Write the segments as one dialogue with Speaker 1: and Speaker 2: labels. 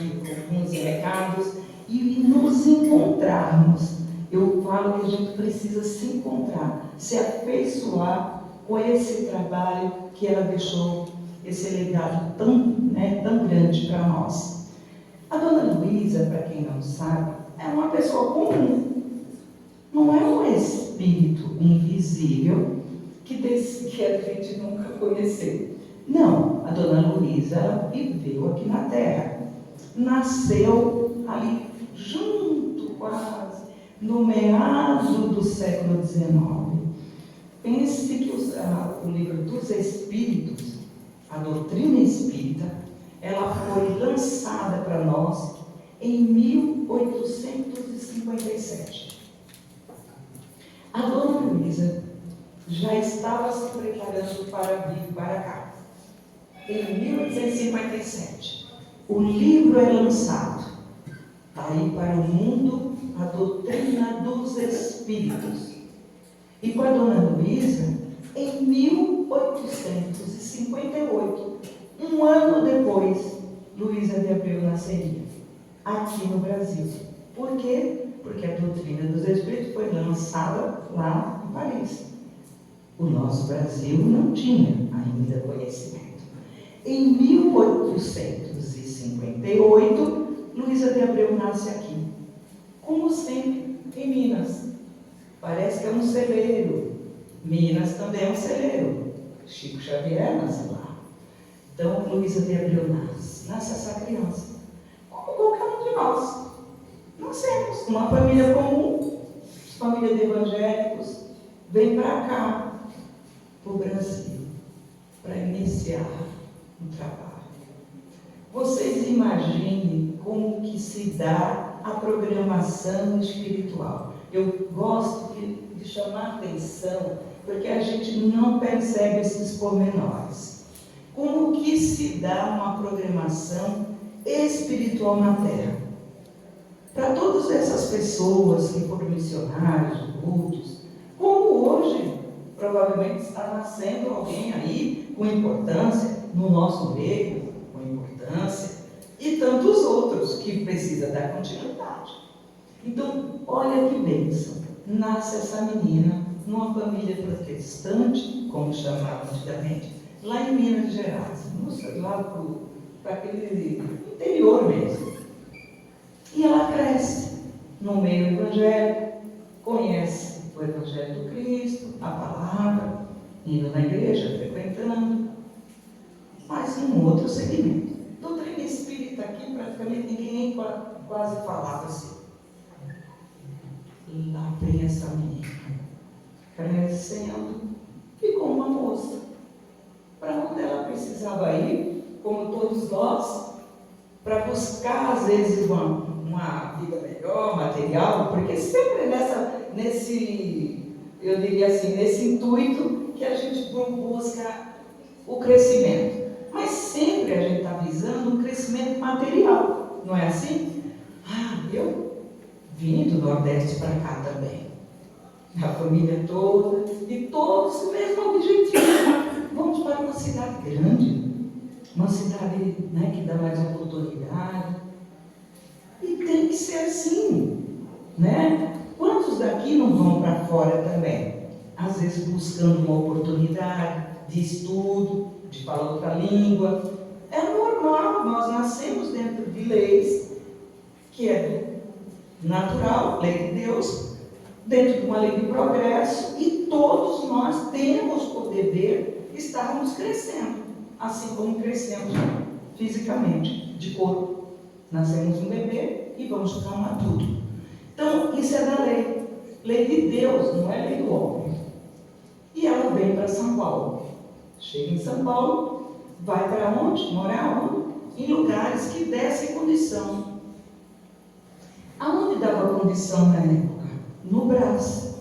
Speaker 1: aqui com alguns recados e nos encontrarmos. Eu falo que a gente precisa se encontrar, se afeiçoar com esse trabalho que ela deixou, esse legado tão grande para nós. A dona Luísa, para quem não sabe, é uma pessoa comum. Não é um espírito invisível que a gente nunca conheceu. Não, a dona Luísa, ela viveu aqui na Terra. Nasceu ali junto, quase, no meado do século XIX. Pense que o livro dos Espíritos, a doutrina espírita, ela foi lançada para nós em 1857. A dona Luísa já estava se preparando para vir para cá. Em 1857, o livro é lançado. Está aí para o mundo a doutrina dos Espíritos. E com a dona Luísa, em 1858, um ano depois, Luísa de Abreu nasceria, aqui no Brasil. Por quê? Porque a doutrina dos Espíritos foi lançada lá em Paris. O nosso Brasil não tinha ainda conhecimento. Em 1858, Luísa de Abreu nasce aqui, como sempre, em Minas. Parece que é um celeiro. Minas também é um celeiro. Chico Xavier nasce lá. Então, Luísa de Abreu nasce essa criança, como qualquer um de nós. Nascemos numa família comum, família de evangélicos, vem para cá, para o Brasil, para iniciar um trabalho. Vocês imaginem como que se dá a programação espiritual. Eu gosto de chamar a atenção, porque a gente não percebe esses pormenores. Como que se dá uma programação espiritual na Terra? Para todas essas pessoas que foram missionários, cultos, como hoje, provavelmente está nascendo alguém aí com importância no nosso meio, com importância, e tantos outros que precisam dar continuidade. Então, olha que bênção, nasce essa menina numa família protestante, como chamavam antigamente, lá em Minas Gerais, lá para aquele interior mesmo. E ela cresce no meio evangélico, conhece o Evangelho do Cristo, a palavra, indo na igreja, frequentando, mas em outro segmento. Doutrina espírita aqui, praticamente ninguém nem quase falava assim. Lá vem essa menina, crescendo, ficou uma moça. Para onde ela precisava ir, como todos nós, para buscar, às vezes, uma vida melhor, material, porque sempre nesse intuito que a gente busca o crescimento. Mas sempre a gente está visando um crescimento material, não é assim? Eu vim do Nordeste para cá também. A família toda, e todos com o mesmo objetivo. Vamos para uma cidade grande, uma cidade que dá mais oportunidade. E tem que ser assim, né? Quantos daqui não vão para fora também? Às vezes buscando uma oportunidade de estudo, de falar outra língua. É normal, nós nascemos dentro de leis, que é natural, lei de Deus, dentro de uma lei de progresso, e todos nós temos o dever de estarmos crescendo, assim como crescemos fisicamente, de corpo. Nascemos um bebê e vamos ficar um adulto. Então, isso é da lei. Lei de Deus, não é lei do homem. E ela vem para São Paulo. Chega em São Paulo, vai para onde? Morar onde? Em lugares que dessem condição. Aonde dava condição na época? No Brás.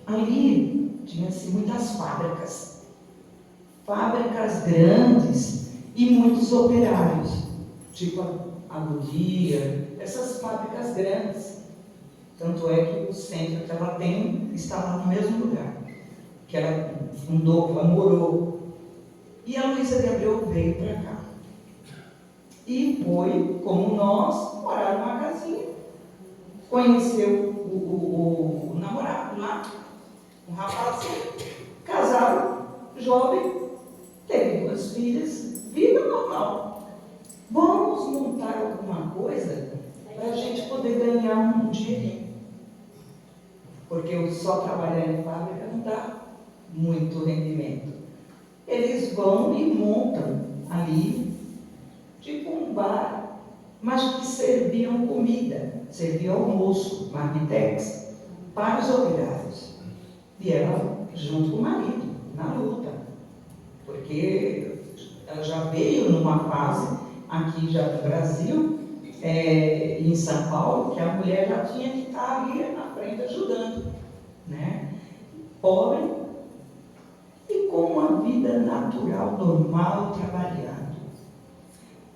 Speaker 1: Ali tinha-se muitas fábricas. Fábricas grandes e muitos operários. Tipo a Goodyear, essas fábricas grandes. Tanto é que o centro que ela tem está lá no mesmo lugar que ela fundou, que ela morou. E a Luísa de Abreu veio para cá. E foi, como nós, conheceu o namorado lá, um rapazinho, casaram, jovem, teve 2 filhas, vida normal. Vamos montar alguma coisa para a gente poder ganhar um dinheirinho. Porque só trabalhar em fábrica não dá muito rendimento. Eles vão e montam ali, tipo um bar, mas que serviam comida, serviam almoço, marmitex, para os operários. E ela, junto com o marido, na luta. Porque ela já veio numa fase, aqui já no Brasil, em São Paulo, que a mulher já tinha que estar ali na frente ajudando, né? Pobre e com uma vida natural, normal, trabalhando.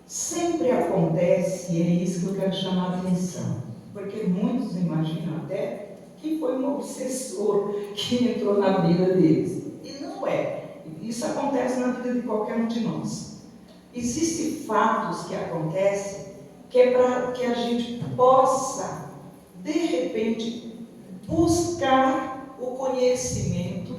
Speaker 1: Sempre acontece, e é isso que eu quero chamar a atenção, porque muitos imaginam até que foi um obsessor que entrou na vida deles. E não é. Isso acontece na vida de qualquer um de nós. Existem fatos que acontecem que é para que a gente possa, de repente, buscar o conhecimento,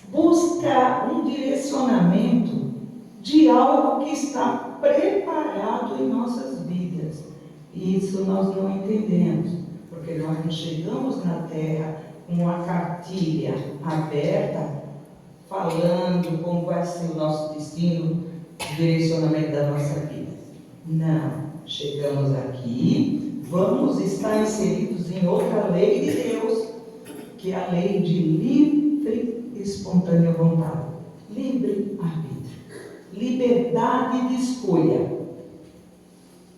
Speaker 1: buscar um direcionamento de algo que está preparado em nossas vidas. E isso nós não entendemos, porque nós não chegamos na Terra com uma cartilha aberta, falando como vai ser o nosso destino, o direcionamento da nossa vida. Não. Chegamos aqui, vamos estar inseridos em outra lei de Deus, que é a lei de livre e espontânea vontade. Livre arbítrio. Liberdade de escolha.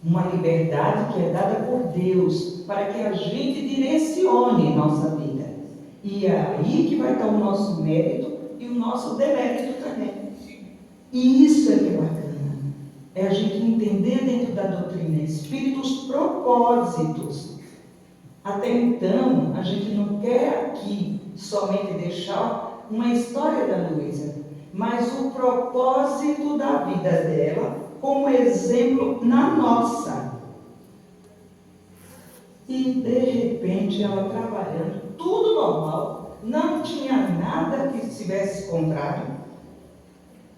Speaker 1: Uma liberdade que é dada por Deus, para que a gente direcione nossa vida. E é aí que vai estar o nosso mérito e o nosso demérito também. E isso é que é bacana. É a gente entender dentro da doutrina espírita os propósitos. Até então, a gente não quer aqui somente deixar uma história da Luísa, mas o propósito da vida dela como exemplo na nossa. E de repente ela trabalhando, tudo normal, não tinha nada que estivesse contrário.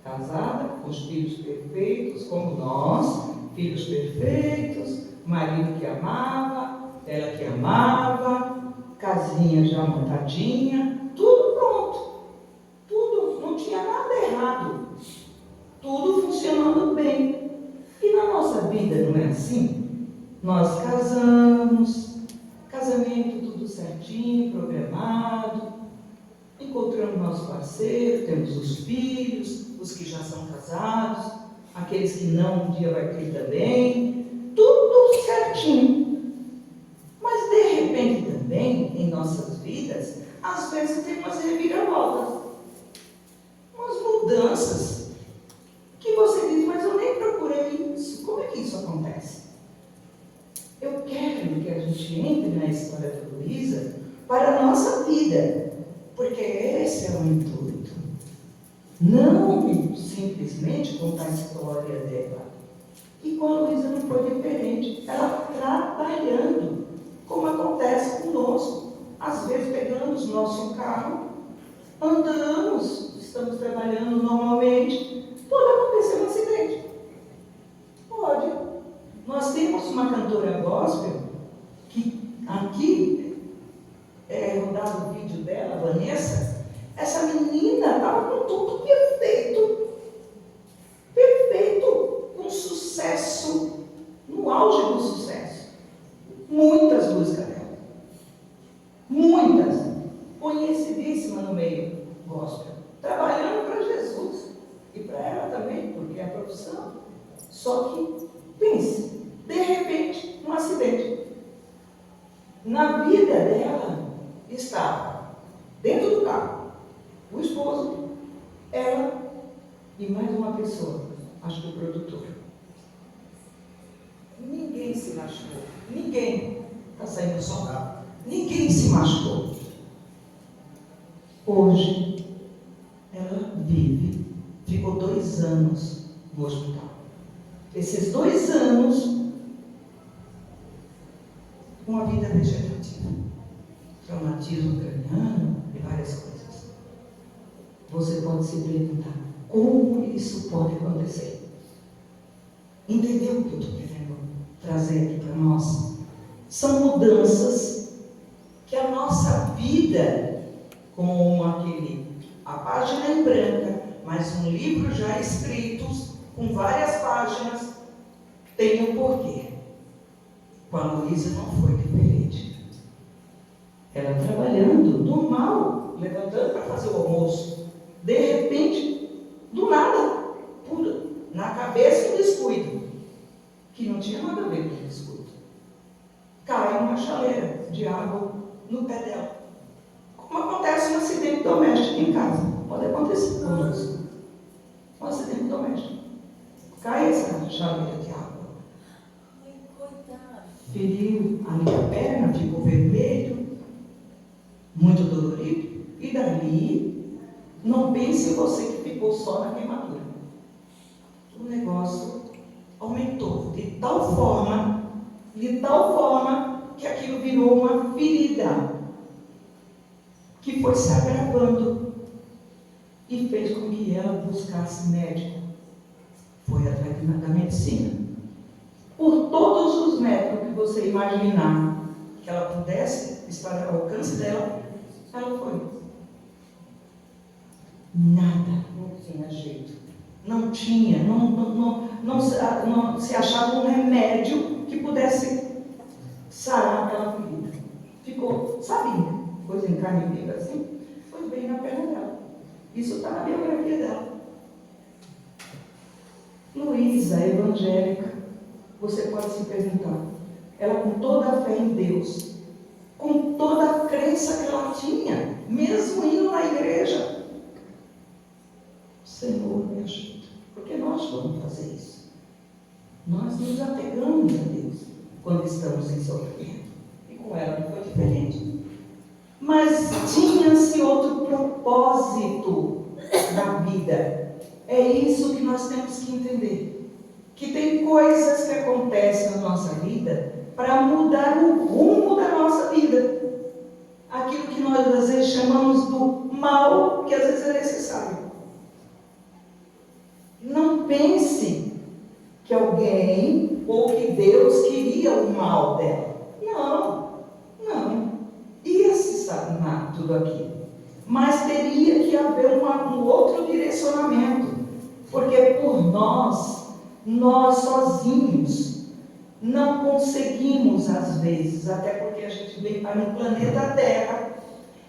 Speaker 1: Casada, com os filhos perfeitos, como nós, filhos perfeitos, marido que amava, ela que amava, casinha já montadinha, tudo pronto. Tudo, não tinha nada errado. Tudo funcionando bem. E na nossa vida não é assim? Nós casamos, casamento tudo certinho, programado, encontramos nosso parceiro, temos os filhos, os que já são casados, aqueles que não, um dia vai ter também, tudo certinho. Mas de repente também, em nossas vidas, às vezes tem umas reviravoltas, umas mudanças, que você diz, mas eu nem procurei isso, como é que isso acontece? Eu quero que a gente entre na história da Luísa para a nossa vida, porque esse é o intuito. Não simplesmente contar a história dela. E com a Luísa não foi diferente. Ela trabalhando, como acontece conosco. Às vezes pegamos nosso carro, andamos, estamos trabalhando normalmente, pode acontecer um acidente. Pode. Nós temos uma cantora gospel, que aqui rodado o vídeo dela, Vanessa. Essa menina estava com tudo perfeito, com sucesso, no auge do sucesso. Muitas músicas dela, muitas, conhecidíssima no meio gospel, trabalhando para Jesus e para ela também, porque é a profissão. Só que, pense, de repente, um acidente. Na vida dela estava dentro do carro o esposo, ela e mais uma pessoa, acho que o produtor. Ninguém se machucou. Ninguém. Está saindo som? Ninguém se machucou. Hoje, ela vive, ficou 2 anos no hospital. Esses 2 anos, com a vida vegetativa. Traumatismo craniano e várias coisas. Você pode se perguntar, como isso pode acontecer? Entendeu o que eu estou querendo trazer aqui para nós? São mudanças que a nossa vida, com a página em branca, mas um livro já escrito, com várias páginas, tem um porquê. Com a Luísa não foi diferente. Ela trabalhando, normal, levantando para fazer o almoço. De repente, do nada, na cabeça um descuido, que não tinha nada a ver com o descuido. Cai uma chaleira de água no pé dela. Como acontece um acidente doméstico em casa. Pode acontecer conosco. Um acidente doméstico. Cai essa chaleira de água. Feriu ali a perna, ficou vermelho, muito dolorido. E dali, não pense você que ficou só na queimadura. O negócio aumentou de tal forma que aquilo virou uma ferida que foi se agravando e fez com que ela buscasse médico. Foi atrás da medicina. Por todos os médicos que você imaginar que ela pudesse estar ao alcance dela, ela foi. Nada, não tinha jeito. Não tinha, não se achava um remédio que pudesse sarar aquela ferida. Ficou, sabe, coisa em carne viva assim, foi bem na perna dela. Isso está na biografia dela. Luísa, evangélica, você pode se perguntar, ela com toda a fé em Deus, com toda a crença que ela tinha, mesmo indo na igreja, Senhor, me ajuda, porque nós vamos fazer isso. Nós nos apegamos a Deus quando estamos em sofrimento. E com ela não foi diferente. Mas tinha-se outro propósito na vida. É isso que nós temos que entender. Que tem coisas que acontecem na nossa vida para mudar o rumo da nossa vida. Aquilo que nós às vezes chamamos do mal, que às vezes é necessário. Não pense que alguém ou que Deus queria o mal dela. Não. Ia se sanar tudo aquilo. Mas teria que haver um outro direcionamento. Porque por nós sozinhos, não conseguimos às vezes, até porque a gente vem para um planeta Terra,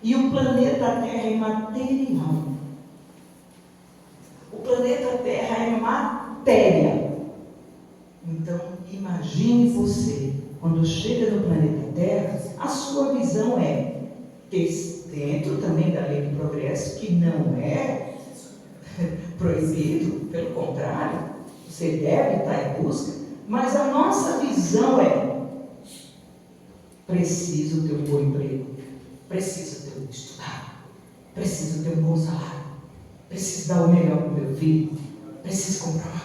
Speaker 1: e o planeta Terra é material. O planeta Terra é matéria. Então, imagine você, quando chega no planeta Terra, a sua visão é, dentro também da lei do progresso, que não é proibido, pelo contrário, você deve estar em busca, mas a nossa visão é, preciso ter um bom emprego, preciso ter estudar, preciso ter um bom salário, preciso dar o melhor para o meu filho, preciso comprar uma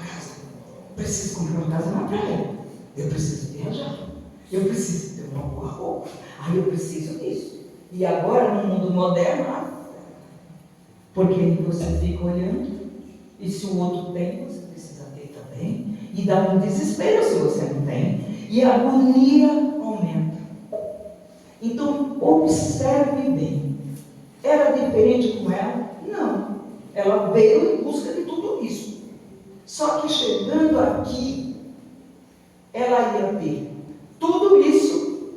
Speaker 1: casa na praia, eu preciso viajar, eu preciso ter uma boa roupa, eu preciso disso. E agora, no mundo moderno, porque você fica olhando, e se o outro tem, você precisa ter também, e dá um desespero se você não tem, e a agonia aumenta. Então, observe bem. Era diferente com ela? Não. Ela veio em busca de tudo isso. Só que chegando aqui, ela ia ter tudo isso,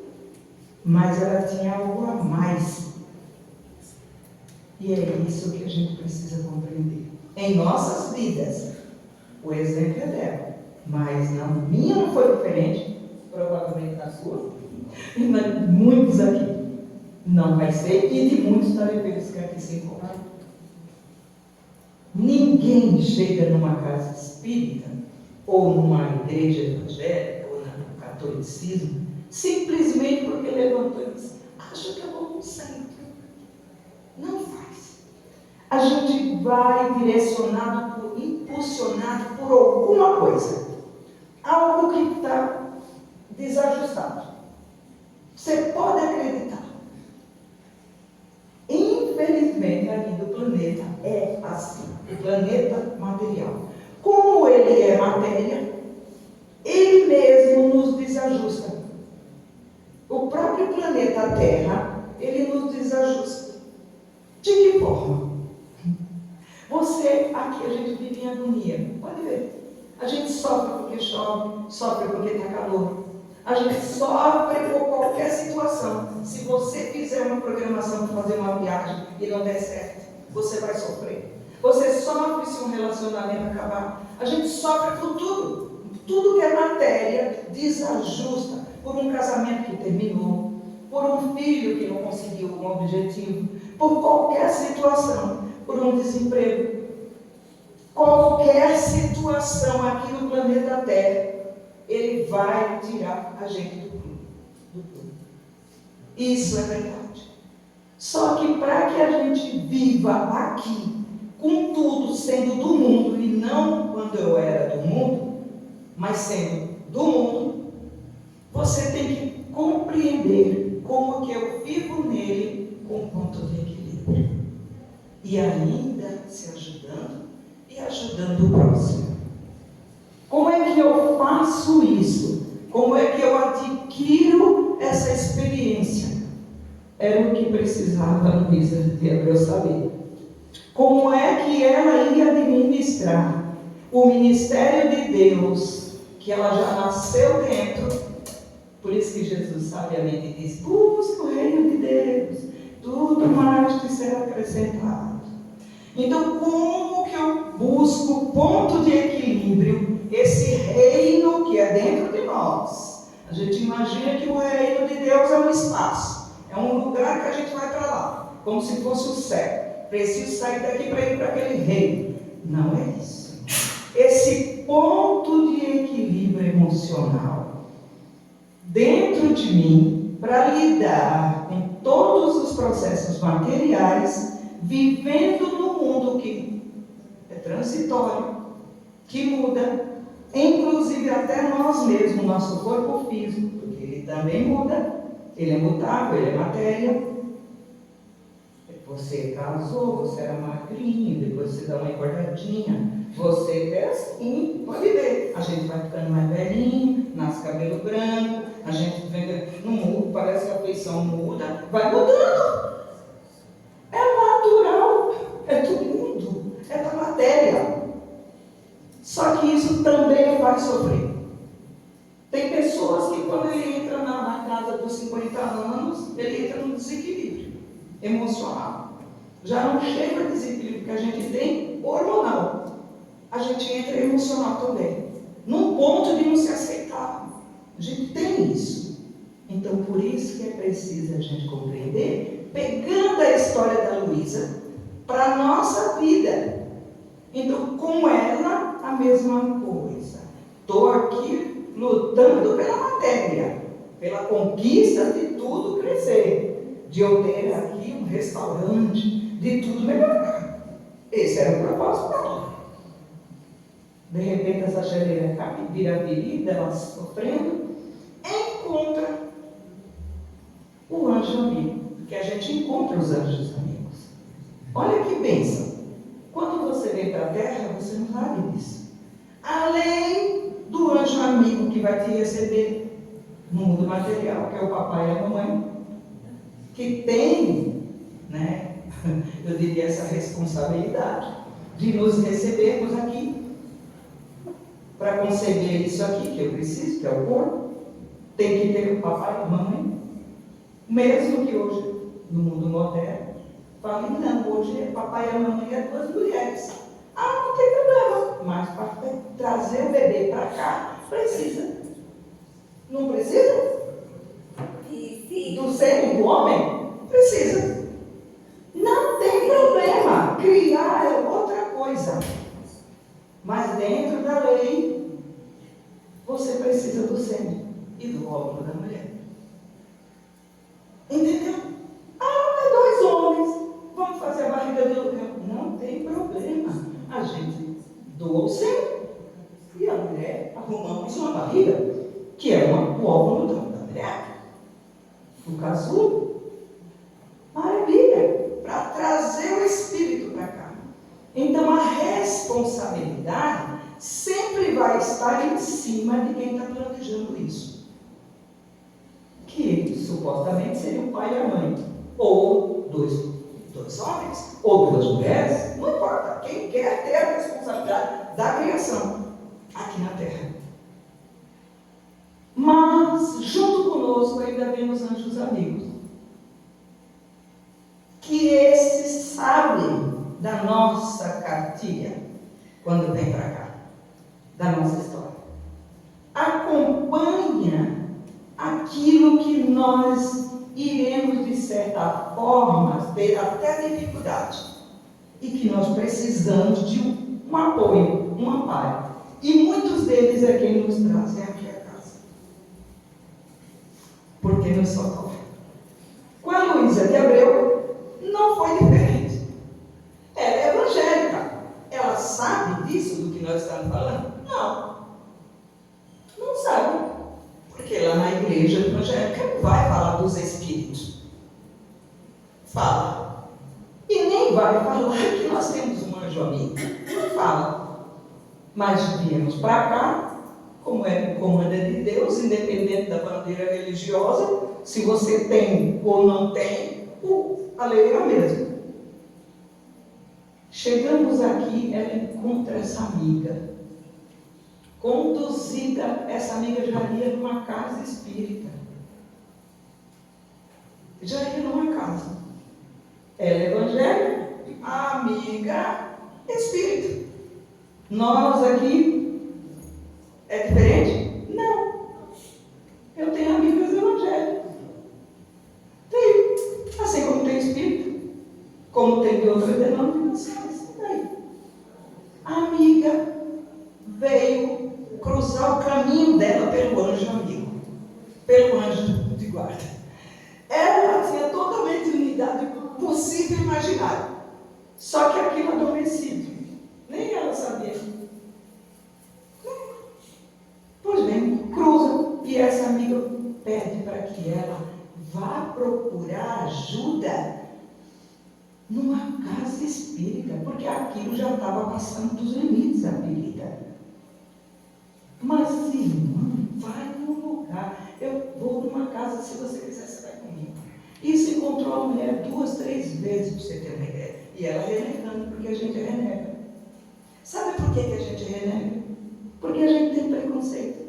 Speaker 1: mas ela tinha algo a mais. E é isso que a gente precisa compreender. Em nossas vidas, o exemplo é dela, mas na minha não foi diferente, provavelmente na sua, e muitos aqui não vai ser, e de muitos talvez que aqui se encontram. Ninguém chega numa casa espírita, ou numa igreja evangélica, ou no catolicismo, simplesmente porque levantou e disse, acho que eu vou no centro. Não faz. A gente vai direcionado, impulsionado por alguma coisa. Algo que está desajustado. Você pode acreditar. Infelizmente, aqui do planeta é assim. O planeta material. Como ele é matéria, ele mesmo nos desajusta. O próprio planeta Terra, ele nos desajusta. De que forma? Você, aqui a gente vive em agonia. Pode ver. A gente sofre porque chove, sofre porque está calor. A gente sofre por qualquer situação. Se você fizer uma programação para fazer uma viagem e não der certo, você vai sofrer. Você sofre se um relacionamento acabar. A gente sofre por tudo. Tudo que é matéria desajusta. Por um casamento que terminou, por um filho que não conseguiu um objetivo, por qualquer situação, por um desemprego. Qualquer situação aqui no planeta Terra, ele vai tirar a gente do prumo. Isso é verdade. Só que para que a gente viva aqui, com tudo sendo do mundo, e não quando eu era do mundo, mas sendo do mundo, você tem que compreender como que eu vivo nele com um ponto de equilíbrio. E ainda se ajudando e ajudando o próximo. Como é que eu faço isso? Como é que eu adquiro essa experiência? Era o que precisava a Luísa para eu saber. Como é que ela ia administrar o ministério de Deus, que ela já nasceu dentro? Por isso que Jesus sabiamente diz: busca o reino de Deus, tudo mais te será acrescentado. Então, como que eu busco o ponto de equilíbrio, esse reino que é dentro de nós? A gente imagina que o reino de Deus é um espaço, é um lugar que a gente vai para lá, como se fosse o céu. Preciso sair daqui para ir para aquele reino. Não é isso. Esse ponto de equilíbrio emocional dentro de mim, para lidar com todos os processos materiais, vivendo num mundo que é transitório, que muda, inclusive até nós mesmos, nosso corpo físico, porque ele também muda, ele é mutável, ele é matéria. Você casou, você era magrinho, depois você dá uma engordadinha, você é assim, pode ver, a gente vai ficando mais velhinho, nasce cabelo branco, a gente não muda, parece que a feição muda, vai mudando. É natural, é do mundo, é da matéria. Só que isso também vai sofrer. Tem pessoas que quando ele entra na casa dos 50 anos, ele entra num desequilíbrio emocional. Já não chega o desequilíbrio que a gente tem hormonal. A gente entra emocional também. Num ponto de não se aceitar. A gente tem isso. Então, por isso que é preciso a gente compreender, pegando a história da Luísa para a nossa vida. Então, com ela, a mesma coisa. Estou aqui lutando pela matéria, pela conquista de tudo crescer. De eu ter aqui um restaurante, de tudo melhorar. Esse era o propósito dela. De repente, essa geleira cai, vira ferida, ela sofrendo, encontra o anjo amigo, que a gente encontra os anjos amigos. Olha que bênção. Quando você vem para a terra, você não sabe disso. Além do anjo amigo que vai te receber no mundo material, que é o papai e a mamãe, que tem, né, eu diria, essa responsabilidade de nos recebermos aqui, para conceber isso aqui que eu preciso, que é o corpo, tem que ter o papai e a mamãe. Mesmo que hoje, no mundo moderno, falem, não, hoje o papai e a mamãe é duas mulheres. Ah, não tem problema, mas para trazer o bebê para cá, precisa. Não precisa? Do ser do homem? Precisa. Não tem problema. Criar é outra coisa. Mas dentro da lei, você precisa do sêmen e do óvulo da mulher. Entendeu? Ah, mas dois homens. Vamos fazer a barriga do lugar. Não tem problema. A gente doa o sêmen e a mulher arrumamos uma barriga, que é o óvulo da mulher. do casulo. Maravilha! Para trazer o espírito para cá. Então a responsabilidade sempre vai estar em cima de quem está planejando isso. Que supostamente seria o pai e a mãe. Ou dois homens, ou duas mulheres, não importa. Quem quer ter a responsabilidade da criação aqui na Terra. Mas, junto conosco, ainda vemos anjos amigos. Que esses sabem da nossa cartilha, quando vem para cá, da nossa história. Acompanha aquilo que nós iremos, de certa forma, ter até dificuldade. E que nós precisamos de um apoio, um amparo. E muitos deles é quem nos trazem aqui a casa. Porque nos socorre. Com a Luísa de Abreu, não foi diferente. Ela é evangélica. Ela sabe disso, do que nós estamos falando? Não. Não sabe. Porque lá na igreja evangélica não vai falar dos espíritos. Fala. E nem vai falar que nós temos um anjo amigo. Não fala. Mas viemos para cá, como é o comando de Deus, independente da bandeira religiosa, se você tem ou não tem, a lei é a mesma. Chegamos aqui, ela encontra essa amiga. Conduzida, essa amiga já ia numa casa espírita. Já ia numa casa. Ela é evangélica, a amiga espírita. Nós aqui, é diferente? Não. Eu tenho amigas evangélicas. Tenho. Assim como tem espírito, como tem de outras denominações. A amiga veio cruzar o caminho dela pelo anjo amigo, pelo anjo de guarda. Ela tinha totalmente unidade possível e imaginária. Só que aquilo adormecido. Nem ela sabia. Pois bem, cruza e essa amiga pede para que ela vá procurar ajuda numa casa espírita, porque aquilo já estava passando dos limites da vida. Mas, irmã, vai num lugar. Eu vou numa casa, se você quiser, você vai comigo. Isso encontrou a mulher 2, 3 vezes, para você ter uma ideia. E ela renegando, porque a gente renega. Sabe por que a gente renega? Porque a gente tem preconceito.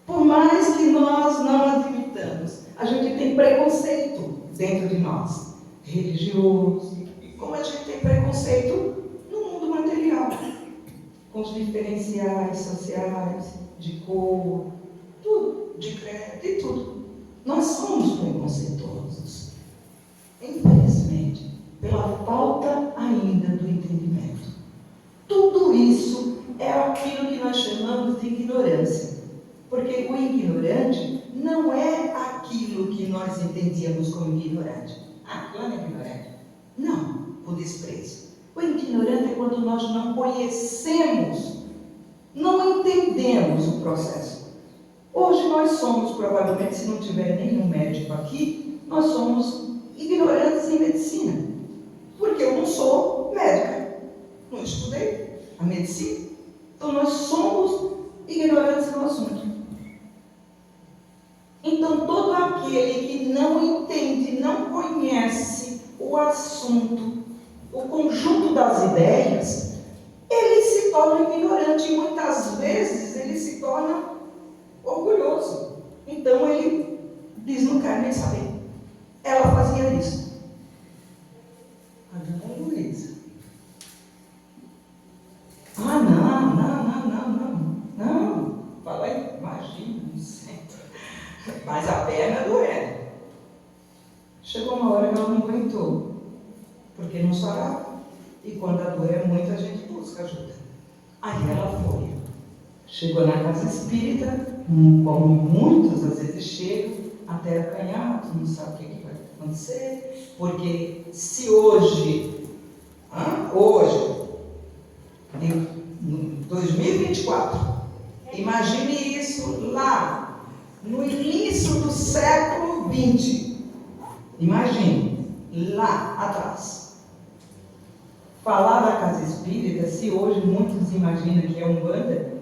Speaker 1: Por mais que nós não admitamos, a gente tem preconceito dentro de nós. Religioso. E como a gente tem preconceito no mundo material. Com os diferenciais sociais, de cor, tudo, de crédito e tudo. Nós somos preconceituosos. Infelizmente, pela falta ainda do entendimento. Tudo isso é aquilo que nós chamamos de ignorância. Porque o ignorante não é aquilo que nós entendíamos como ignorante. Ah, não é ignorante. Não, o desprezo. O ignorante é quando nós não conhecemos, não entendemos o processo. Hoje nós somos, provavelmente, se não tiver nenhum médico aqui, nós somos ignorantes em medicina. Porque eu não sou médica, não estudei a medicina. Então nós somos ignorantes no assunto. Então todo aquele que não entende, não conhece o assunto, o conjunto das ideias, ele se torna ignorante e muitas vezes ele se torna orgulhoso. Então ele diz, não quero nem saber. Ela fazia isso. A dona Luísa. Ah, não. Fala aí, imagina, no centro. Mas a perna doendo. Chegou uma hora que ela não aguentou. Porque não sarava. E quando a dor é muito, a gente busca ajuda. Aí ela foi. Chegou na casa espírita, como muitos às vezes chegam, até acanhado, não sabe o que vai acontecer. Porque se hoje, em 2024, imagine isso lá, no início do século XX. Imagine, lá atrás. Falar da casa espírita, se hoje muitos imaginam que é Umbanda,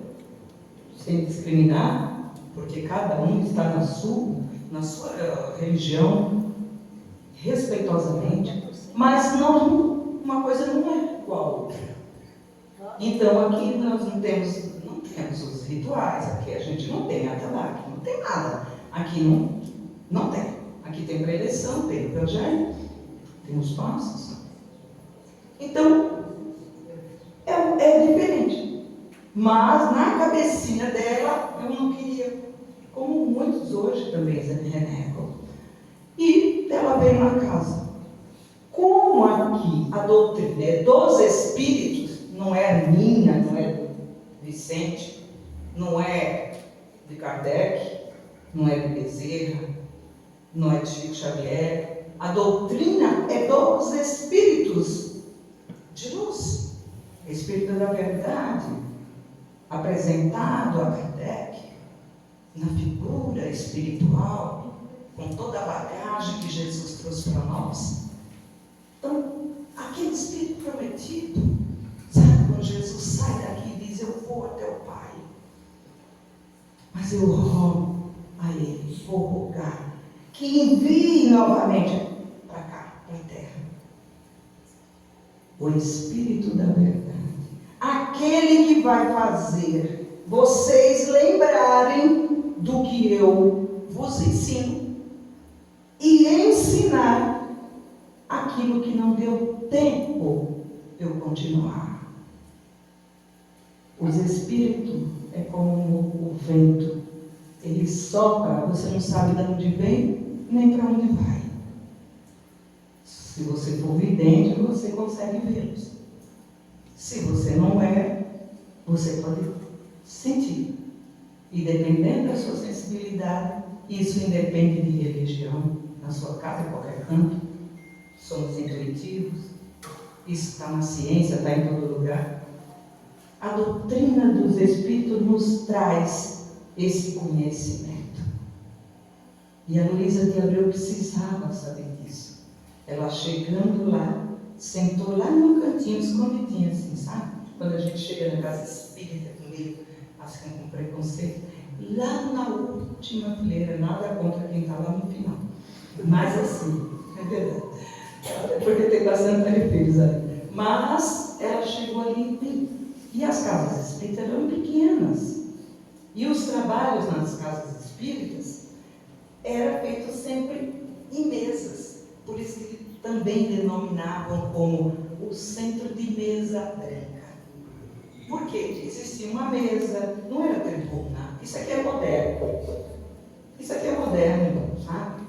Speaker 1: sem discriminar, porque cada um está na sua religião, respeitosamente, mas não, uma coisa não é igual a outra. Então aqui nós não temos os rituais, aqui a gente não tem atabaque, não tem nada. Aqui não tem. Aqui tem preleção, tem o evangelho, tem os passos. Então, é diferente. Mas na cabecinha dela, eu não queria, como muitos hoje também renegam. E ela veio na casa. Como aqui a doutrina é dos espíritos, não é minha, não é do Vicente, não é de Kardec, não é de Bezerra, não é de Chico Xavier. A doutrina é dos espíritos de luz, espírito da verdade, apresentado a Kardec na figura espiritual, com toda a bagagem que Jesus trouxe para nós. Então, aquele espírito prometido, sabe, quando Jesus sai daqui e diz: eu vou até o Pai, mas eu rogo a Ele, vou rogar que envie novamente para cá, para a terra, o Espírito da verdade, aquele que vai fazer vocês lembrarem do que eu vos ensino e ensinar aquilo que não deu tempo de eu continuar. Os espíritos é como o vento, ele sopra, você não sabe de onde vem nem para onde vai. Se você for vidente, você consegue vê-los. Se você não é, você pode sentir. E dependendo da sua sensibilidade, isso independe de religião, na sua casa, em qualquer canto, somos intuitivos, isso está na ciência, está em todo lugar. A doutrina dos Espíritos nos traz esse conhecimento. E a Luísa de Abreu precisava saber disso. Ela chegando lá, sentou lá no cantinho, escondidinho assim, sabe? Quando a gente chega na casa espírita, meio assim com preconceito, lá na última fileira, nada contra quem está lá no final. Mas assim, é verdade. Porque tem bastante tarefeiros ali. Mas ela chegou ali e as casas espíritas eram pequenas. E os trabalhos nas casas espíritas eram feitos sempre em mesas. Por isso que também denominavam como o centro de mesa branca. Porque existia uma mesa, não era tribuna. Isso aqui é moderno. Isso aqui é moderno, sabe?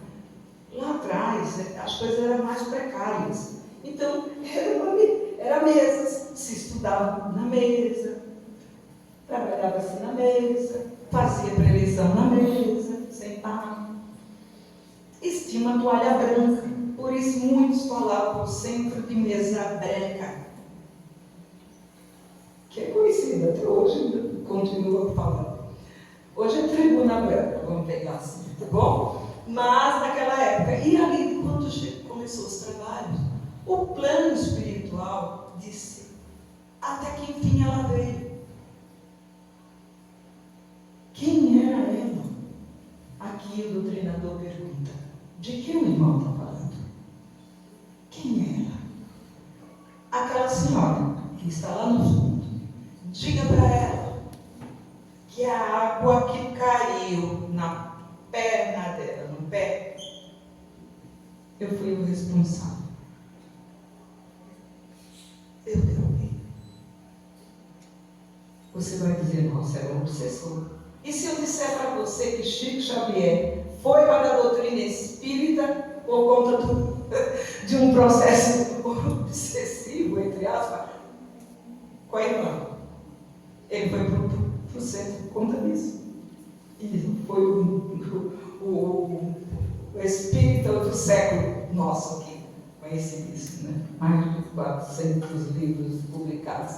Speaker 1: Lá atrás, as coisas eram mais precárias. Então, era mesas, se estudava na mesa, trabalhava-se na mesa, fazia preleção na mesa, sentava. Existia uma toalha branca, por isso muitos falavam o centro de mesa branca, que é conhecido até hoje, continua falando. Hoje é tribuna branca, vamos pegar assim, tá bom? Mas naquela época, e ali quando começou os trabalhos, o plano espiritual disse, até que enfim ela veio. Quem era ela? Aqui o doutrinador pergunta, de que o irmão está falando? Quem é ela? Aquela senhora que está lá no fundo. Diga para ela que a água que caiu na perna dela, no pé, eu fui o responsável. Eu derrubei. Você vai dizer, nossa, é um obsessor. E se eu disser para você que Chico Xavier foi para a doutrina espírita por conta de um processo obsessivo, entre aspas, com a irmã? Ele foi para o centro por conta disso. E foi o espírita do século nosso aqui, conhecido isso, né? Mais de 400 livros publicados,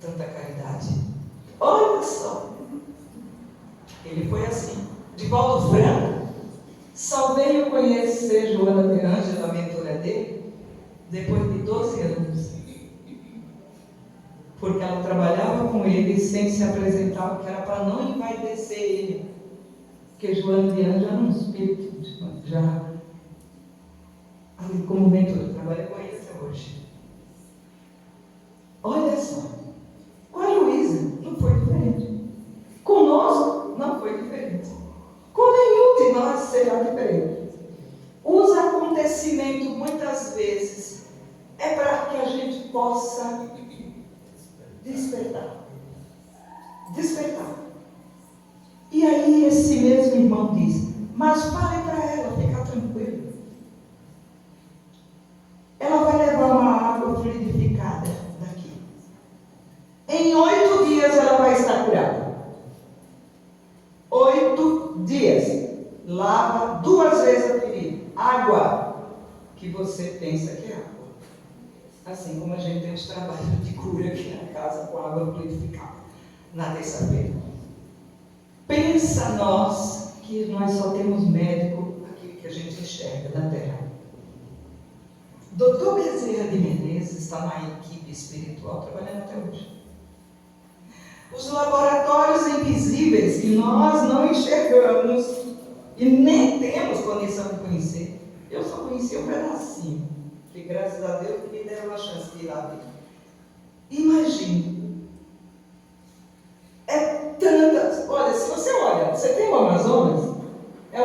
Speaker 1: tanta caridade. Olha só, ele foi assim. Divaldo Franco, Só veio conhecer Joana de Ângela, a mentora dele, depois de 12 anos. Porque ela trabalhava com ele sem se apresentar, porque era para não envaidecer ele. Porque Joana de Ângela era um espírito, já ali como mentor, trabalha com ele até hoje. Olha só, com a Luísa não foi diferente. Conosco não foi diferente. Com nenhum de nós será diferente. Os acontecimentos, muitas vezes, é para que a gente possa despertar. Despertar. E aí esse mesmo irmão diz, mas fale para ela ficar tranquila. Ela vai levar uma água fluidificada daqui. Em 8 dias ela vai estar curada. 8 dias. Lava 2 vezes a ferida. Água, que você pensa que é água. Assim como a gente tem os trabalhos de cura aqui na casa com água fluidificada, na terça-feira. Pensa nós, que nós só temos médico aqui que a gente enxerga na terra. Dr. Bezerra de Menezes está na equipe espiritual trabalhando até hoje. Os laboratórios invisíveis que nós não enxergamos e nem temos condição de conhecer. Eu só conheci um pedacinho, que graças a Deus me deram a chance de ir lá ver. Imagine. É tantas. Olha, se você olha, você tem o Amazonas, é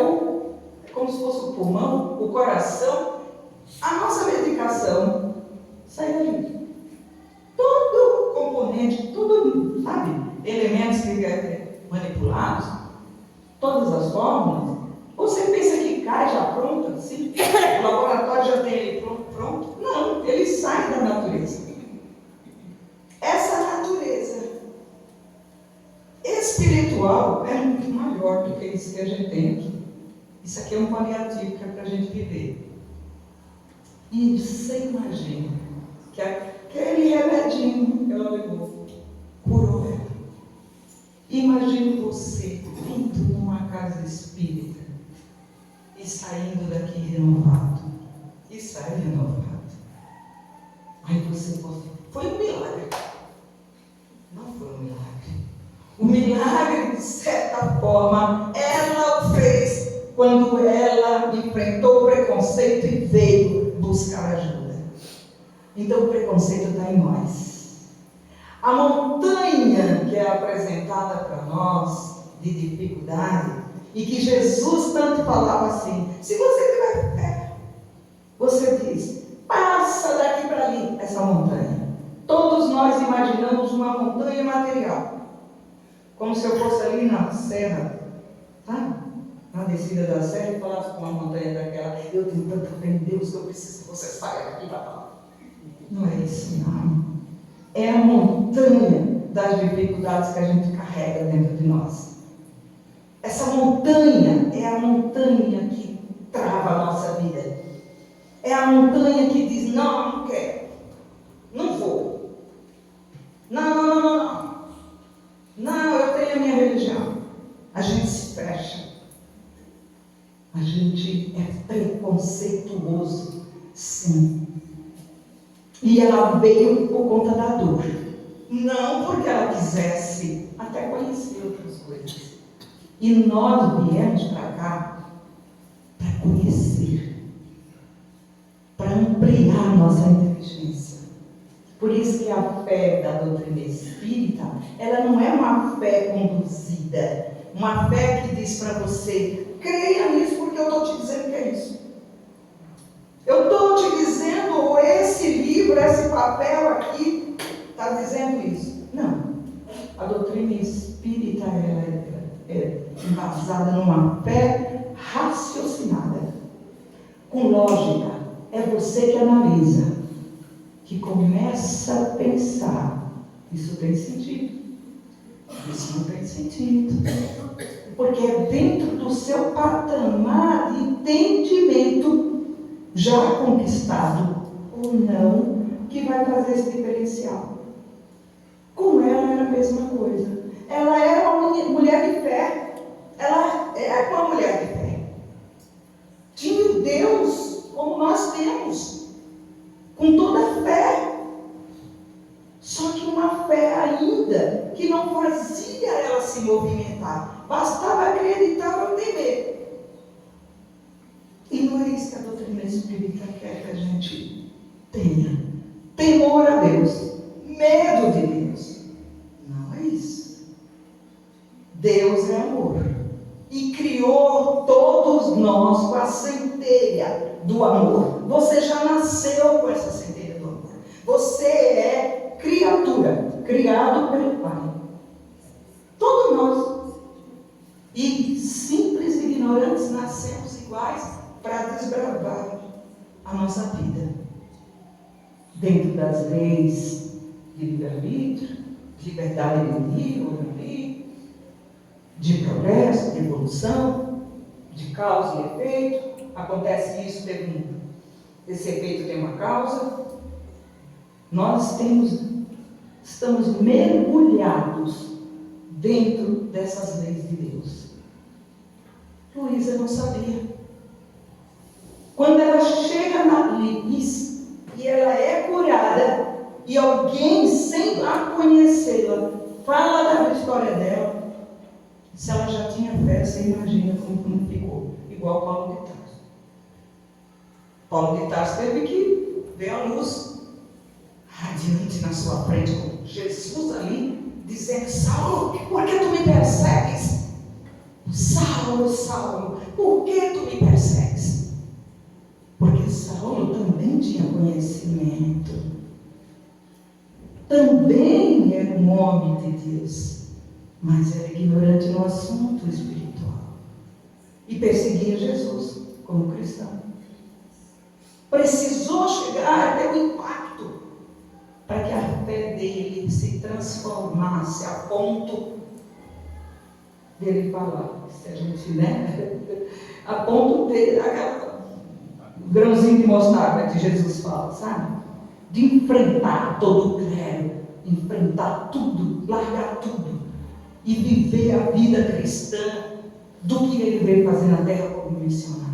Speaker 1: como se fosse o pulmão, o coração, a nossa medicação sai dali. Todo componente, tudo, sabe? Elementos que manipulados, todas as fórmulas. Você pensa que cai já pronto, assim? O laboratório já tem ele pronto? Não, ele sai da natureza. Essa natureza espiritual é muito maior do que isso que a gente tem aqui. Isso aqui é um paliativo que é para a gente viver. E você imagina que aquele remedinho que ela levou curou ela. Imagine você indo numa casa espírita e saindo daqui renovado. E sai renovado. Aí você pode... Foi um milagre. Não foi um milagre. O milagre, de certa forma, ela o fez quando ela enfrentou o preconceito e veio buscar ajuda. Então o preconceito está em nós. A montanha que é apresentada para nós de dificuldade e que Jesus tanto falava assim, se você tiver fé, você diz, passa daqui para ali essa montanha. Todos nós imaginamos uma montanha material, como se eu fosse ali na serra, tá? Na descida da serra e falasse com uma montanha daquela, eu tenho tanta fé em Deus que eu preciso que você saia daqui para lá. Não é isso, não. É a montanha das dificuldades que a gente carrega dentro de nós. Essa montanha é a montanha que trava a nossa vida. É a montanha que diz, não, não quero. Não vou. Não. Não, eu tenho a minha religião. A gente se fecha. A gente é preconceituoso. Sim. E ela veio por conta da dor. Não porque ela quisesse até conhecer outras coisas. E nós viemos para cá para conhecer, para ampliar nossa inteligência. Por isso que a fé da doutrina espírita, ela não é uma fé conduzida, uma fé que diz para você, creia nisso porque eu estou te dizendo que é isso. Eu estou te dizendo, ou esse livro, esse papel aqui, está dizendo isso. Não. A doutrina espírita, ela é embasada numa fé raciocinada, com lógica. É você que analisa, que começa a pensar, isso tem sentido, isso não tem sentido, porque é dentro do seu patamar de entendimento já conquistado ou não, que vai fazer esse diferencial. Com ela era a mesma coisa. Ela era uma mulher de fé. Ela é uma mulher de fé. nós temos, com toda a fé. Só que uma fé ainda que não fazia ela se movimentar. Bastava acreditar ou temer. E não é isso que a doutrina espírita quer que a gente tenha. Temor a Deus. Medo de Deus. Não é isso. Deus é amor. E criou todos nós com a centelha do amor. Você já nasceu com essa centelha do amor. Você é criatura, criado pelo Pai. Todos nós. E simples ignorantes nascemos iguais para desbravar a nossa vida. Dentro das leis de livre-arbítrio, de liberdade de livre, de progresso, de evolução, de causa e efeito. Acontece isso, esse efeito tem uma causa. Nós estamos mergulhados dentro dessas leis de Deus. Luísa não sabia. Quando ela chega na Liz e ela é curada, e alguém, sem a conhecê-la, fala da história dela, se ela já tinha fé, você imagina como ficou. Igual Paulo de Tarso. Paulo de Tarso teve que ver a luz radiante na sua frente, com Jesus ali, dizendo: Saulo, por que tu me persegues? Saulo, Saulo, por que tu me persegues? Porque Saulo também tinha conhecimento. Também era um homem de Deus, mas era ignorante no assunto espiritual. E perseguia Jesus como cristão. Precisou chegar até o impacto para que a fé dele se transformasse a ponto dele falar. Se a gente, né? A ponto de o grãozinho de mostarda que Jesus fala, sabe? De enfrentar todo o clero, enfrentar tudo, largar tudo e viver a vida cristã do que ele veio fazer na terra como missionário.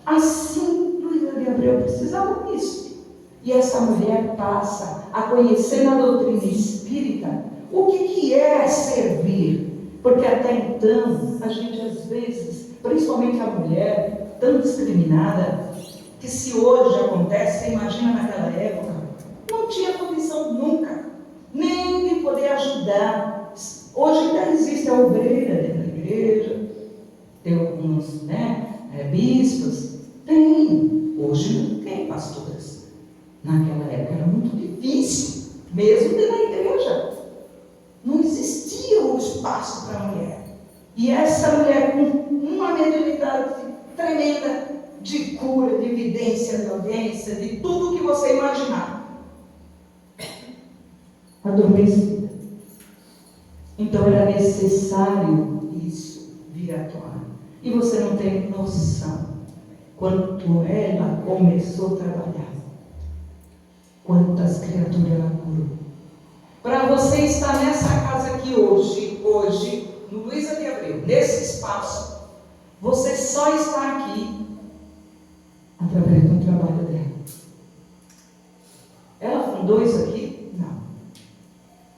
Speaker 1: Assim, Luísa de Abreu precisava disso. E essa mulher passa a conhecer na doutrina espírita o que é servir. Porque até então, a gente às vezes, principalmente a mulher, tão discriminada, que se hoje acontece, você imagina naquela época, não tinha condição nunca, nem de poder ajudar. Hoje ainda existe a obreira dentro da igreja, tem alguns, bispos, tem. Hoje não tem pastoras. Naquela época era muito difícil, mesmo dentro da igreja. Não existia o espaço para a mulher. E essa mulher com uma mediunidade tremenda, de cura, de evidência, de audiência, de tudo que você imaginar, adormecida. Então era necessário isso vir à tona. E você não tem noção quanto ela começou a trabalhar, quantas criaturas ela curou. Para você estar nessa casa aqui hoje, no Luísa de Abreu, nesse espaço, você só está aqui através do trabalho dela. Ela fundou isso aqui? Não.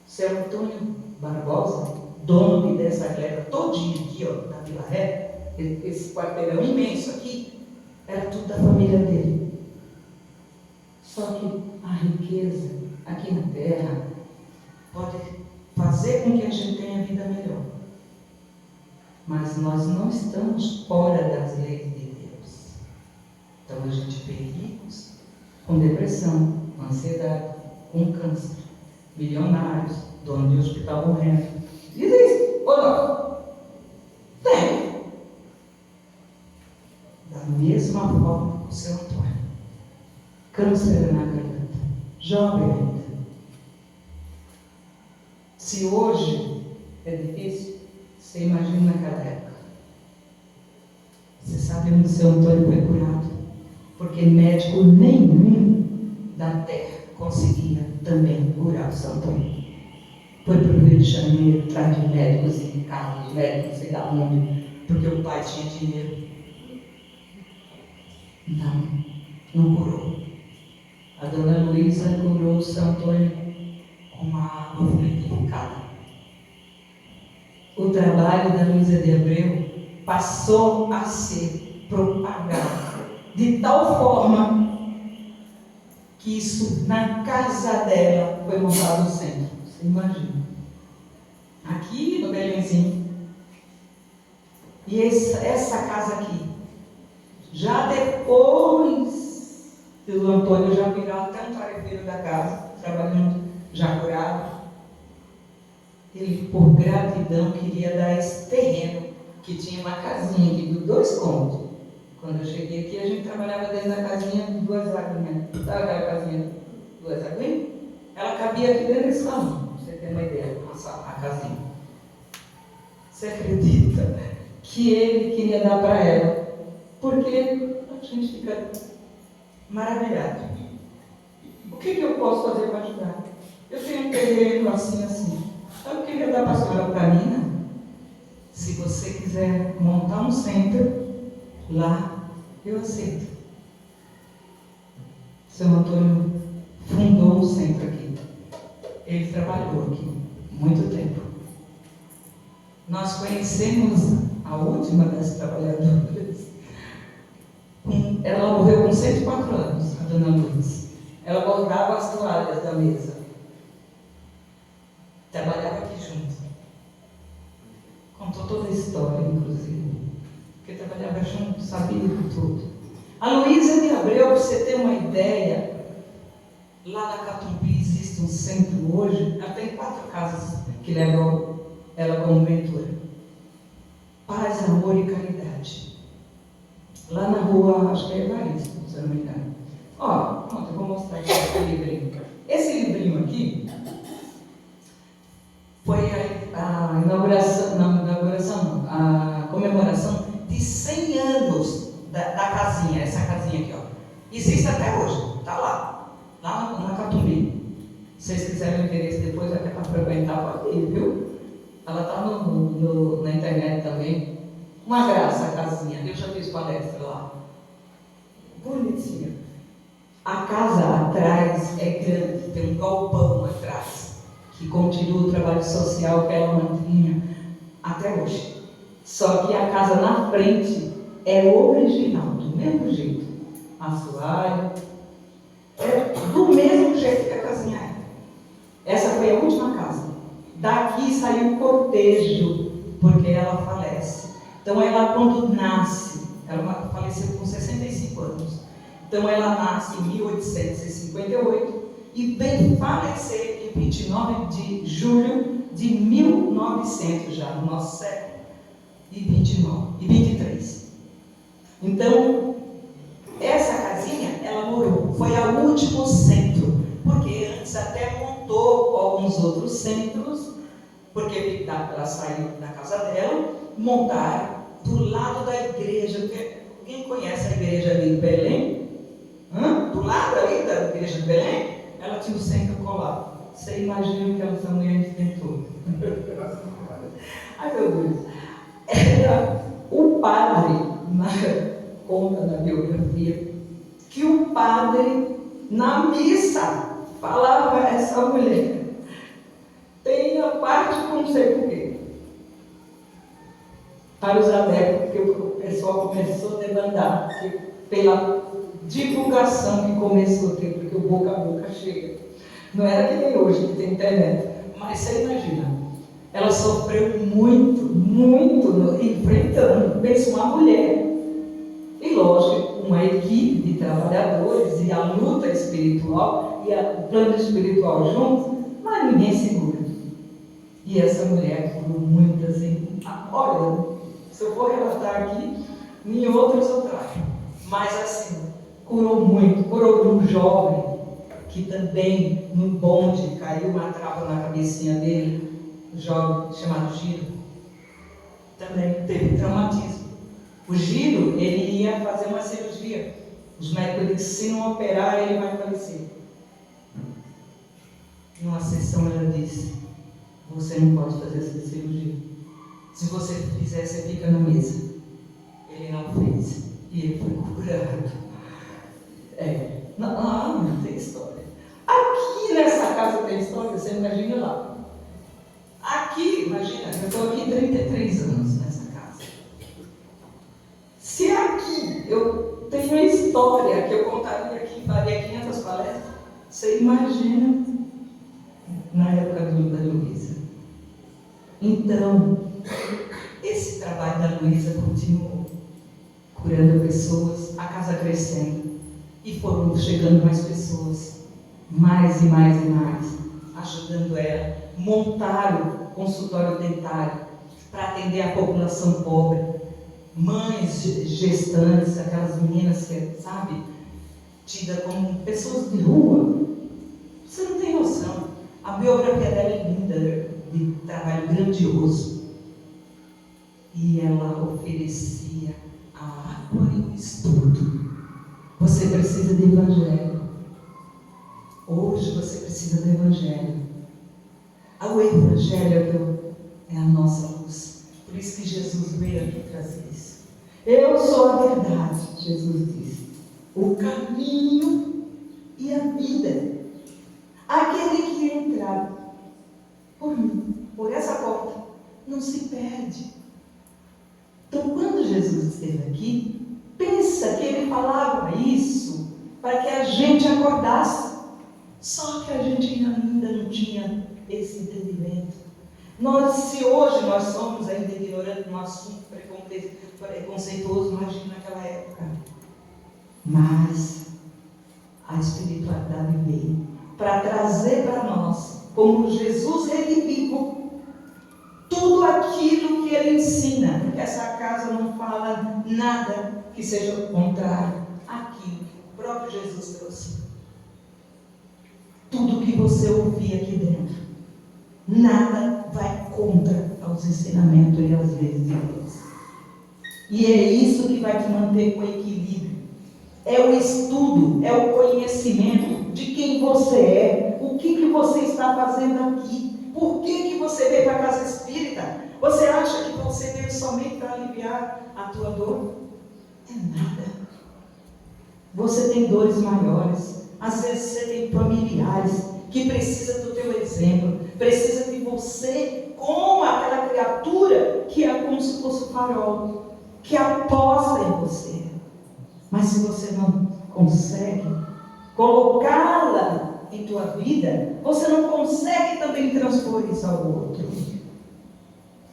Speaker 1: Seu Antônio Barbosa, dono dessa gleba todinha aqui, ó, da Vila Ré, esse quarteirão imenso aqui, era tudo da família dele. Só que a riqueza aqui na terra pode fazer com que a gente tenha vida melhor. Mas nós não estamos fora das leis de Deus. Então a gente vê ricos com depressão, com ansiedade, com câncer, milionários, dono de hospital morrendo. Existe ou não? Tem. Da mesma forma o seu Antônio. Câncer na garganta, jovem ainda. Se hoje é difícil, você imagina naquela época. Você sabe onde o seu Antônio foi curado? Porque médico nenhum da terra conseguia também curar o seu Antônio. Foi para o Rio de Janeiro, atrás de médicos e carros de médicos, sei lá onde, porque o pai tinha dinheiro. Então, não curou. A dona Luísa curou o São Antônio com uma água fluidificada. O trabalho da Luísa de Abreu passou a ser propagado de tal forma que isso, na casa dela, foi montado o centro. Você imagina. Aqui no Belenzinho. E essa casa aqui, já depois do Antônio já virar até um tarefeiro da casa, trabalhando já curado, ele, por gratidão, queria dar esse terreno, que tinha uma casinha aqui de 2 cômodos. Quando eu cheguei aqui, a gente trabalhava dentro da casinha de 2 aguinhas. Sabe aquela casinha de 2 aguinhas? Ela cabia aqui dentro desse salão, pra você ter uma ideia, a casinha. Você acredita que ele queria dar para ela? Porque a gente fica maravilhado. O que eu posso fazer para ajudar? Eu tenho um terreno assim, assim. Eu queria dar para a senhora para mim, né? Se você quiser montar um centro lá, eu aceito. Seu Antônio fundou um centro aqui. Ele trabalhou aqui muito tempo. Nós conhecemos a última das trabalhadoras. Ela morreu com 104 anos, a dona Luiz. Ela bordava as toalhas da mesa. Trabalhava aqui junto. Contou toda a história, inclusive. Porque trabalhava junto, sabia de tudo. A Luísa de Abreu, para você ter uma ideia, lá na Catumbi existe um centro hoje. Ela tem 4 casas que levam ela como mentora. Paz, amor e caridade. Lá na rua, acho que é Evaristo, se eu não me engano. Ó, eu vou mostrar aqui esse livrinho. Esse livrinho aqui foi a comemoração de 100 anos da casinha, essa casinha aqui, ó. Existe até hoje, está lá na Catumbi. Se vocês quiserem interesse depois, até para frequentar, pode ir, viu? Ela está na internet também. Uma graça a casinha, eu já fiz palestra lá. Bonitinha. A casa atrás é grande, tem um galpão atrás, que continua o trabalho social que ela mantinha até hoje. Só que a casa na frente é original, do mesmo jeito. Assoalho, é do mesmo jeito que a casinha é. Essa foi a última casa. Daqui saiu o cortejo, porque ela falece. Então ela, quando nasce, ela faleceu com 65 anos. Então ela nasce em 1858 e vem falecer em 29 de julho de 1900, já no nosso século, e 23. Então, essa casinha, ela morou, foi o último centro, porque antes até montou alguns outros centros, porque ela saiu da casa dela, montaram do lado da igreja. Alguém conhece a igreja ali em Belém? Do lado ali da igreja de Belém, ela tinha o centro colado. Você imagina o que essa mulher enfrentou. Ai, meu Deus. Era o padre, na conta da biografia, que o padre, na missa, falava a essa mulher: tenha parte com não sei por quê. Para os adeptos, porque o pessoal começou a demandar, pela divulgação que começou a ter, porque o boca a boca chega. Não era que nem hoje, que tem internet, mas você imagina, ela sofreu muito, enfrentando, pensa uma mulher, e lógico, uma equipe de trabalhadores, e a luta espiritual, e o plano espiritual junto, mas ninguém segura. E essa mulher curou muitas, olha, se eu for relatar aqui, em outros eu trago, mas assim, curou muito, curou um jovem, que também, no bonde, caiu uma trava na cabecinha dele, um jovem chamado Giro, também teve traumatismo. O Giro, ele ia fazer uma cirurgia. Os médicos disseram, se não operar, ele vai falecer. Numa sessão, ela disse: você não pode fazer essa cirurgia. Se você fizer, você fica na mesa. Ele não fez. E ele foi curado. a história, você imagina lá. Aqui, imagina, eu estou aqui 33 anos nessa casa. Se aqui eu tenho uma história que eu contaria aqui, faria 500 palestras, você imagina na época da Luísa. Então, esse trabalho da Luísa continuou, curando pessoas, a casa crescendo, e foram chegando mais pessoas, mais e mais e mais, ajudando ela, montaram o consultório dentário para atender a população pobre, mães gestantes, aquelas meninas que, sabe, tidas como pessoas de rua. Você não tem noção. A biografia dela é linda, de trabalho grandioso. E ela oferecia a água e o estudo. Você precisa de evangelho. Hoje você precisa do evangelho. O evangelho é a nossa luz. Por isso que Jesus veio aqui trazer isso. Eu sou a verdade, Jesus disse. O caminho e a vida. Aquele que entrar por mim, por essa porta, não se perde. Então, quando Jesus esteve aqui, pensa que ele falava isso para que a gente acordasse. Só que a gente ainda não tinha esse entendimento. Se hoje nós somos ainda ignorantes no assunto preconceituoso, imagina naquela época. Mas a espiritualidade veio para trazer para nós, como Jesus redivivo, tudo aquilo que ele ensina, porque essa casa não fala nada que seja contrário àquilo que o próprio Jesus trouxe. Tudo que você ouvir aqui dentro, nada vai contra aos ensinamentos e às leis de Deus. E é isso que vai te manter com equilíbrio. É o estudo, é o conhecimento de quem você é, o que você está fazendo aqui, por que você veio para a casa espírita. Você acha que você veio somente para aliviar a tua dor? É nada. Você tem dores maiores, às vezes você tem familiares que precisam do teu exemplo, precisa de você como aquela criatura que é como se fosse um farol, que aposta em você. Mas se você não consegue colocá-la em tua vida, você não consegue também transpor isso ao outro.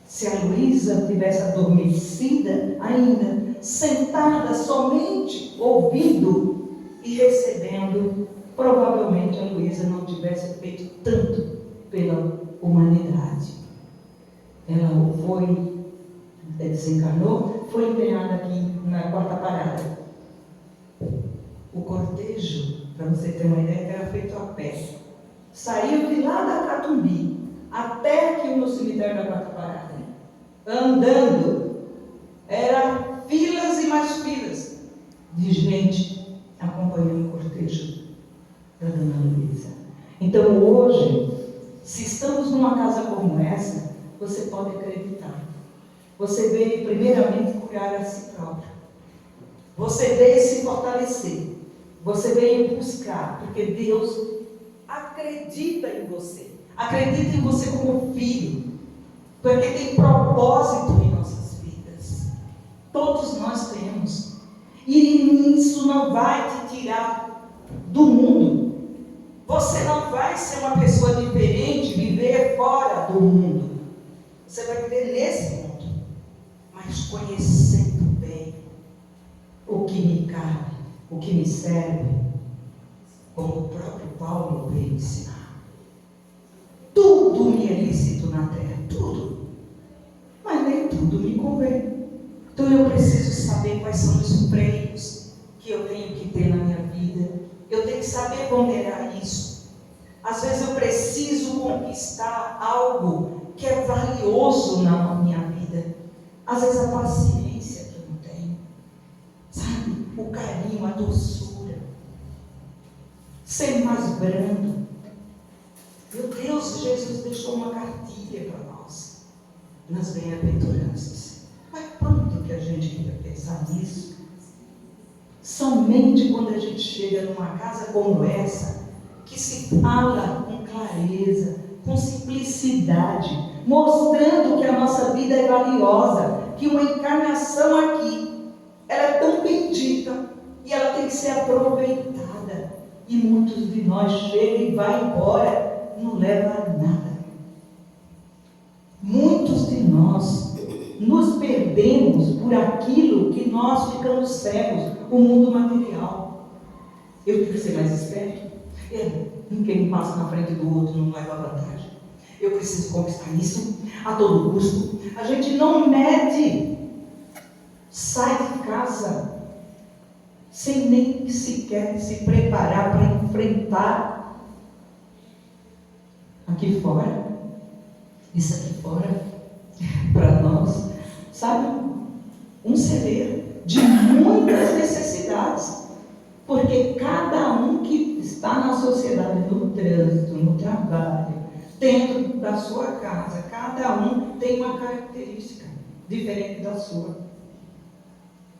Speaker 1: Se a Luísa tivesse adormecida ainda, sentada somente ouvindo e recebendo, provavelmente a Luísa não tivesse feito tanto pela humanidade. Ela desencarnou, foi empenhada aqui na quarta parada. O cortejo, para você ter uma ideia, era feito a pé. Saiu de lá da Catumbi até aqui no cemitério da quarta parada. Andando. Era filas e mais filas de gente acompanhando o cortejo da Dona Luísa. Então hoje, se estamos numa casa como essa, você pode acreditar. Você veio primeiramente curar a si próprio. Você veio se fortalecer. Você veio buscar, porque Deus acredita em você. Acredita em você como filho. Porque tem propósito em nossas vidas. Todos nós temos. E isso não vai te tirar do mundo. Você não vai ser uma pessoa diferente, viver fora do mundo. Você vai viver nesse mundo. Mas conhecendo bem o que me cabe, o que me serve, como o próprio Paulo veio ensinar. Tudo me é lícito na terra, tudo, mas nem tudo me convém. Então eu preciso saber quais são os freios que eu tenho que ter na minha vida. Eu tenho que saber ponderar isso. Às vezes eu preciso conquistar algo que é valioso na minha vida. Às vezes a paciência que eu não tenho, sabe? O carinho, a doçura, ser mais brando. Meu Deus, Jesus deixou uma cartilha para nós, nas bem-aventuranças. Mas quando que a gente ia pensar nisso? Somente quando a gente chega numa casa como essa, que se fala com clareza, com simplicidade, mostrando que a nossa vida é valiosa, que uma encarnação aqui, ela é tão bendita e ela tem que ser aproveitada. E muitos de nós chegam e vai embora, não leva a nada. Muitos de nós nos perdemos por aquilo que nós ficamos cegos, o mundo material. Eu tenho que ser mais esperto. Ninguém passa na frente do outro, não leva vantagem. Eu preciso conquistar isso a todo custo. A gente não mede, sai de casa sem nem sequer se preparar para enfrentar aqui fora. Isso aqui fora, para nós, sabe, um celeiro de muitas necessidades. Porque cada um que está na sociedade, no trânsito, no trabalho, dentro da sua casa, cada um tem uma característica diferente da sua.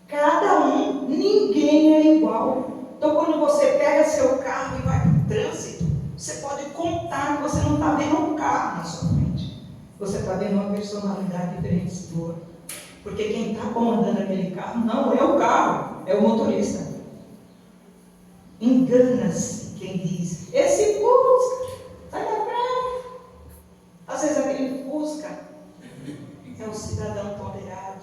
Speaker 1: Cada um, ninguém é igual. Então, quando você pega seu carro e vai para o trânsito, você pode contar que você não está vendo um carro na sua frente. Você está vendo uma personalidade diferente sua. Porque quem está comandando aquele carro não é o carro, é o motorista. Engana-se quem diz, esse Fusca, sai da frente. Às vezes aquele Fusca é o cidadão ponderado,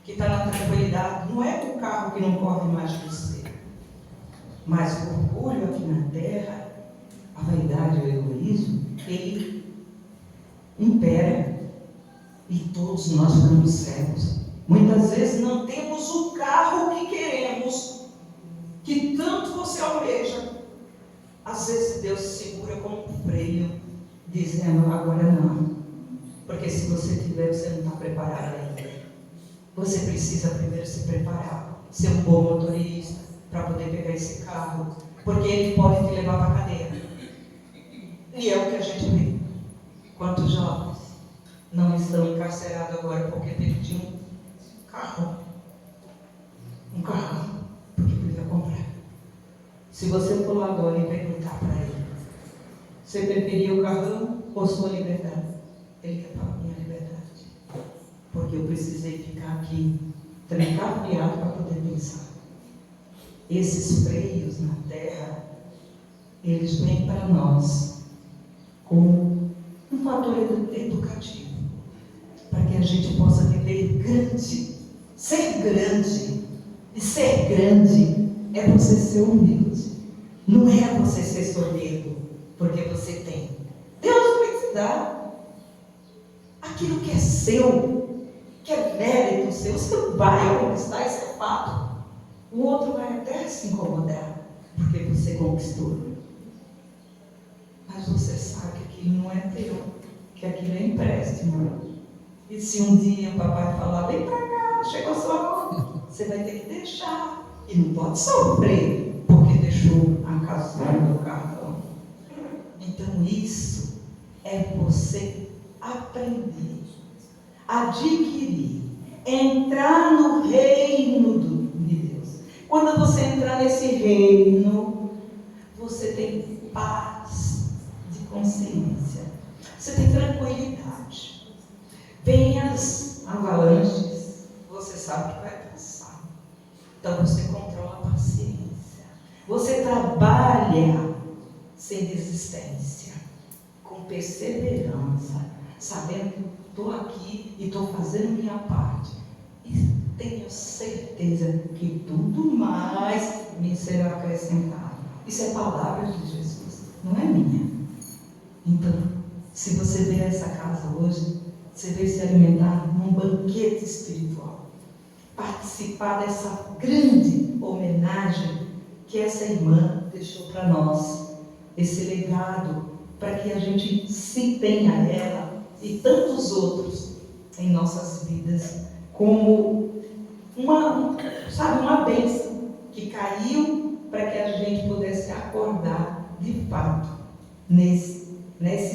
Speaker 1: que está na tranquilidade. Não é o carro que não corre mais que você. Mas o orgulho aqui na terra, a vaidade, o egoísmo, ele impera. E todos nós ficamos cegos. Muitas vezes não temos o carro que queremos, que tanto você almeja. Às vezes Deus segura como um freio, dizendo, agora não. Porque se você tiver, você não está preparado ainda. Você precisa primeiro se preparar, ser um bom motorista, para poder pegar esse carro. Porque ele pode te levar para a cadeia. E é o que a gente vê. Quantos jovens não estão encarcerados agora porque perdiam um carro. Um carro. Porque podia comprar. Se você for lá agora e perguntar para ele, você preferia o carrão ou sua liberdade? Ele quer falar minha liberdade. Porque eu precisei ficar aqui trancafiado para poder pensar. Esses freios na terra, eles vêm para nós como um fator educativo. Para que a gente possa viver grande, ser grande. E ser grande é você ser humilde. Não é você ser soberbo, porque você tem. Deus vai te dar aquilo que é seu, que é mérito seu. Você vai conquistar, isso é fato. O outro vai até se incomodar, porque você conquistou. Mas você sabe que aquilo não é teu, que aquilo é empréstimo. E se um dia o papai falar, vem pra cá, chegou a sua hora, você vai ter que deixar. E não pode sofrer, porque deixou a casinha no cartão. Então isso é você aprender, adquirir, entrar no reino de Deus. Quando você entrar nesse reino, você tem paz de consciência, você tem tranquilidade. Vem as avalanches, você sabe que vai passar. Então você controla a paciência. Você trabalha sem desistência, com perseverança, sabendo que estou aqui e estou fazendo minha parte. E tenho certeza que tudo mais me será acrescentado. Isso é palavra de Jesus, não é minha. Então, se você ver essa casa hoje, você veio se alimentar num banquete espiritual. Participar dessa grande homenagem que essa irmã deixou para nós. Esse legado, para que a gente se tenha ela e tantos outros em nossas vidas, como uma bênção que caiu para que a gente pudesse acordar de fato nesse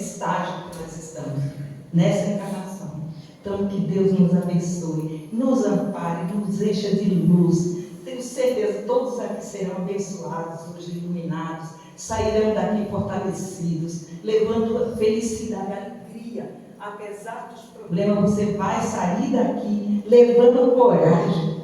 Speaker 1: estágio que nós estamos, nessa encarnação. Então, que Deus nos abençoe, nos ampare, nos encha de luz. Tenho certeza que todos aqui serão abençoados, hoje iluminados, sairão daqui fortalecidos, levando felicidade, alegria. Apesar dos problemas, você vai sair daqui levando coragem,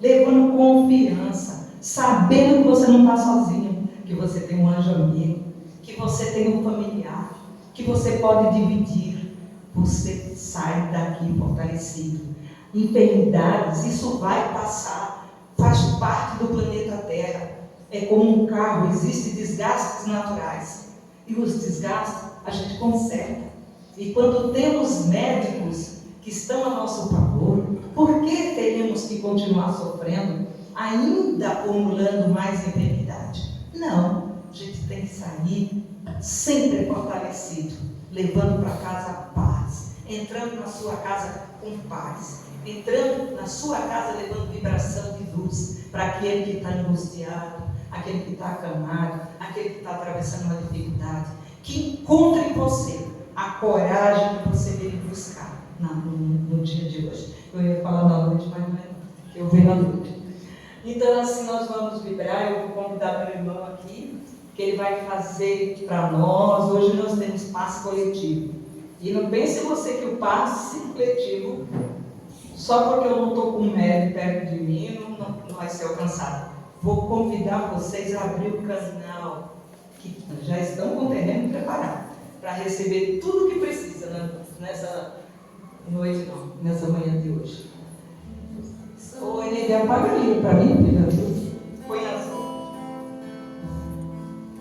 Speaker 1: levando confiança, sabendo que você não está sozinho, que você tem um anjo amigo, que você tem um familiar, que você pode dividir. Você sai daqui fortalecido. Enfermidades, isso vai passar, faz parte do planeta Terra. É como um carro, existem desgastes naturais. E os desgastes a gente conserta. E quando temos médicos que estão a nosso favor, por que teremos que continuar sofrendo, ainda acumulando mais enfermidade? Não, a gente tem que sair sempre fortalecido, levando para casa a paz, entrando na sua casa com paz, entrando na sua casa levando vibração de luz para aquele que está angustiado, aquele que está acamado, aquele que está atravessando uma dificuldade, que encontre em você a coragem que você veio buscar no dia de hoje. Eu ia falar na noite, mas não é, eu venho à noite. Então, assim, nós vamos vibrar. Eu vou convidar meu irmão aqui, que ele vai fazer para nós. Hoje nós temos passe coletivo. E não pense você que o passe coletivo, só porque eu não estou com um médico perto de mim, não vai ser alcançado. Vou convidar vocês a abrir o canal, que já estão com o terreno preparado, para receber tudo o que precisa, né? Nessa noite, não, nessa manhã de hoje. Ô, Eneide, apaga ali para mim, filha.